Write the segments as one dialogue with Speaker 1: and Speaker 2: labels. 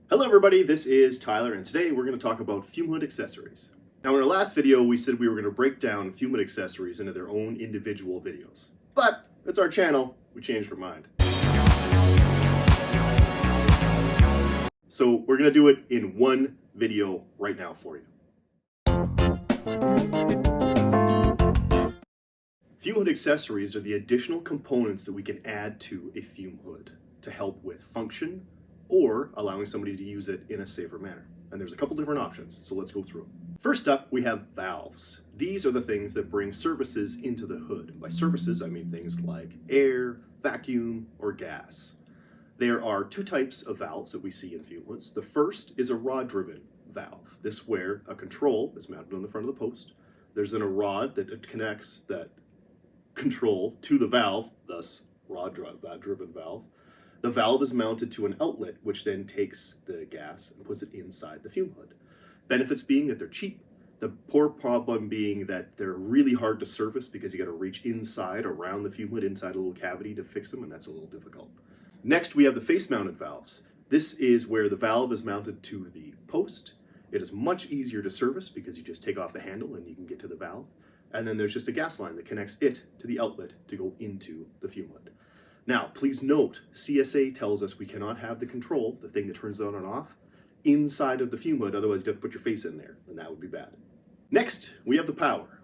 Speaker 1: Hello everybody, this is Tyler, and today we're going to talk about fume hood accessories. Now in our last video we said we were going to break down fume hood accessories into their own individual videos. But it's our channel, we changed our mind. So we're going to do it in one video right now for you. Fume hood accessories are the additional components that we can add to a fume hood to help with function or allowing somebody to use it in a safer manner. And there's a couple different options, so let's go through them. First up, we have valves. These are the things that bring services into the hood. By services, I mean things like air, vacuum, or gas. There are two types of valves that we see in fume hoods. The first is a rod-driven valve. This where a control is mounted on the front of the post. There's then a rod that connects that control to the valve, thus rod-driven valve. The valve is mounted to an outlet, which then takes the gas and puts it inside the fume hood. Benefits being that they're cheap. The poor problem being that they're really hard to service because you got to reach inside, around the fume hood, inside a little cavity to fix them, and that's a little difficult. Next, we have the face-mounted valves. This is where the valve is mounted to the post. It is much easier to service because you just take off the handle and you can get to the valve. And then there's just a gas line that connects it to the outlet to go into the fume hood. Now, please note, CSA tells us we cannot have the control, the thing that turns it on and off, inside of the fume hood, otherwise you have to put your face in there, and that would be bad. Next, we have the power.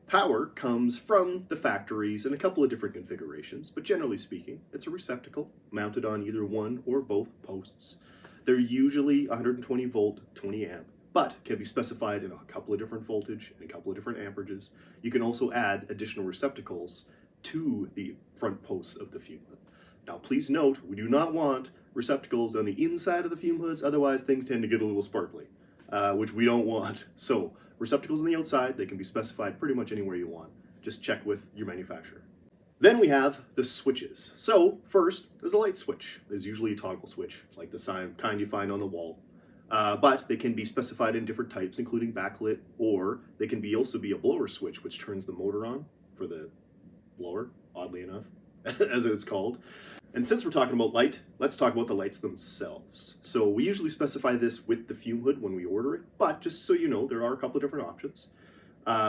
Speaker 1: Power comes from the factories in a couple of different configurations, but generally speaking, it's a receptacle mounted on either one or both posts. They're usually 120 volt, 20 amp, but can be specified in a couple of different voltage and a couple of different amperages. You can also add additional receptacles to the front posts of the fume hood. Now please note, we do not want receptacles on the inside of the fume hoods, otherwise things tend to get a little sparkly, which we don't want. So receptacles on the outside, they can be specified pretty much anywhere you want. Just check with your manufacturer. Then we have the switches. So first, there's a light switch. There's usually a toggle switch, like the kind you find on the wall. But they can be specified in different types, including backlit, or they can also be a blower switch, which turns the motor on for the blower, oddly enough, as it's called. And since we're talking about light, let's talk about the lights themselves. So we usually specify this with the fume hood when we order it, but just so you know, there are a couple of different options.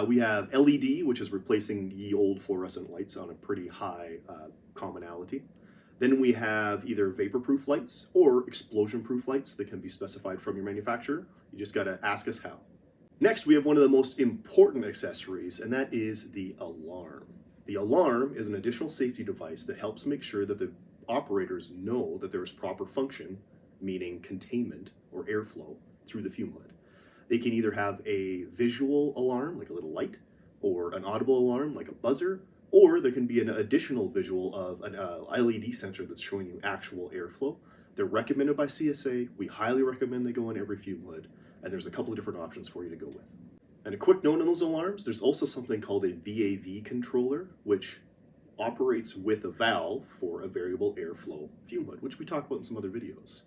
Speaker 1: We have LED, which is replacing the old fluorescent lights on a pretty high commonality. Then we have either vapor-proof lights or explosion-proof lights that can be specified from your manufacturer. You just gotta ask us how. Next, we have one of the most important accessories, and that is the alarm. The alarm is an additional safety device that helps make sure that the operators know that there is proper function, meaning containment or airflow, through the fume hood. They can either have a visual alarm, like a little light, or an audible alarm, like a buzzer, or there can be an additional visual of an LED sensor that's showing you actual airflow. They're recommended by CSA. We highly recommend they go in every fume hood, and there's a couple of different options for you to go with. And a quick note on those alarms, there's also something called a VAV controller, which operates with a valve for a variable airflow fume hood, which we talk about in some other videos.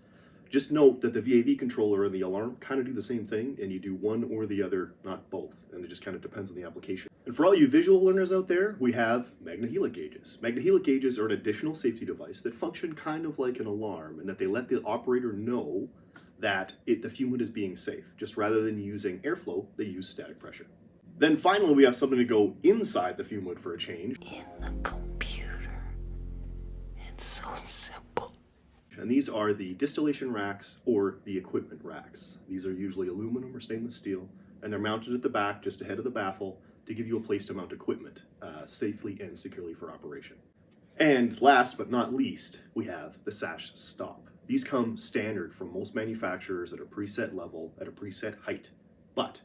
Speaker 1: Just note that the VAV controller and the alarm kind of do the same thing, and you do one or the other, not both, and it just kind of depends on the application. And for all you visual learners out there, we have magnehelic gauges. Magnehelic gauges are an additional safety device that function kind of like an alarm, and that they let the operator know that the fume hood is being safe. Just rather than using airflow, they use static pressure. Then finally, we have something to go inside the fume hood for a change.
Speaker 2: In the computer. It's so simple.
Speaker 1: And these are the distillation racks or the equipment racks. These are usually aluminum or stainless steel, and they're mounted at the back just ahead of the baffle to give you a place to mount equipment safely and securely for operation. And last but not least, we have the sash stop. These come standard from most manufacturers at a preset level, at a preset height, but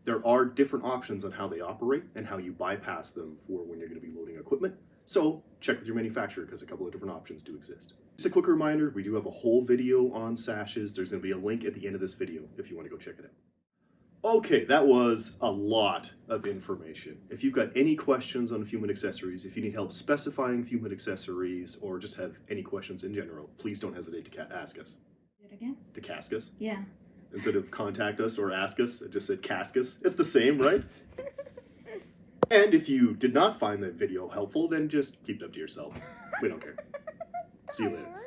Speaker 1: there are different options on how they operate and how you bypass them for when you're going to be loading equipment. So check with your manufacturer because a couple of different options do exist. Just a quick reminder, we do have a whole video on sashes. There's going to be a link at the end of this video if you want to go check it out. Okay, that was a lot of information. If you've got any questions on fume hood accessories, if you need help specifying fume hood accessories, or just have any questions in general, please don't hesitate to ask us.
Speaker 3: Do it again?
Speaker 1: To cask us?
Speaker 3: Yeah.
Speaker 1: Instead of contact us or ask us, it just said cask us. It's the same, right? And if you did not find the video helpful, then just keep it up to yourself. We don't care. See you later.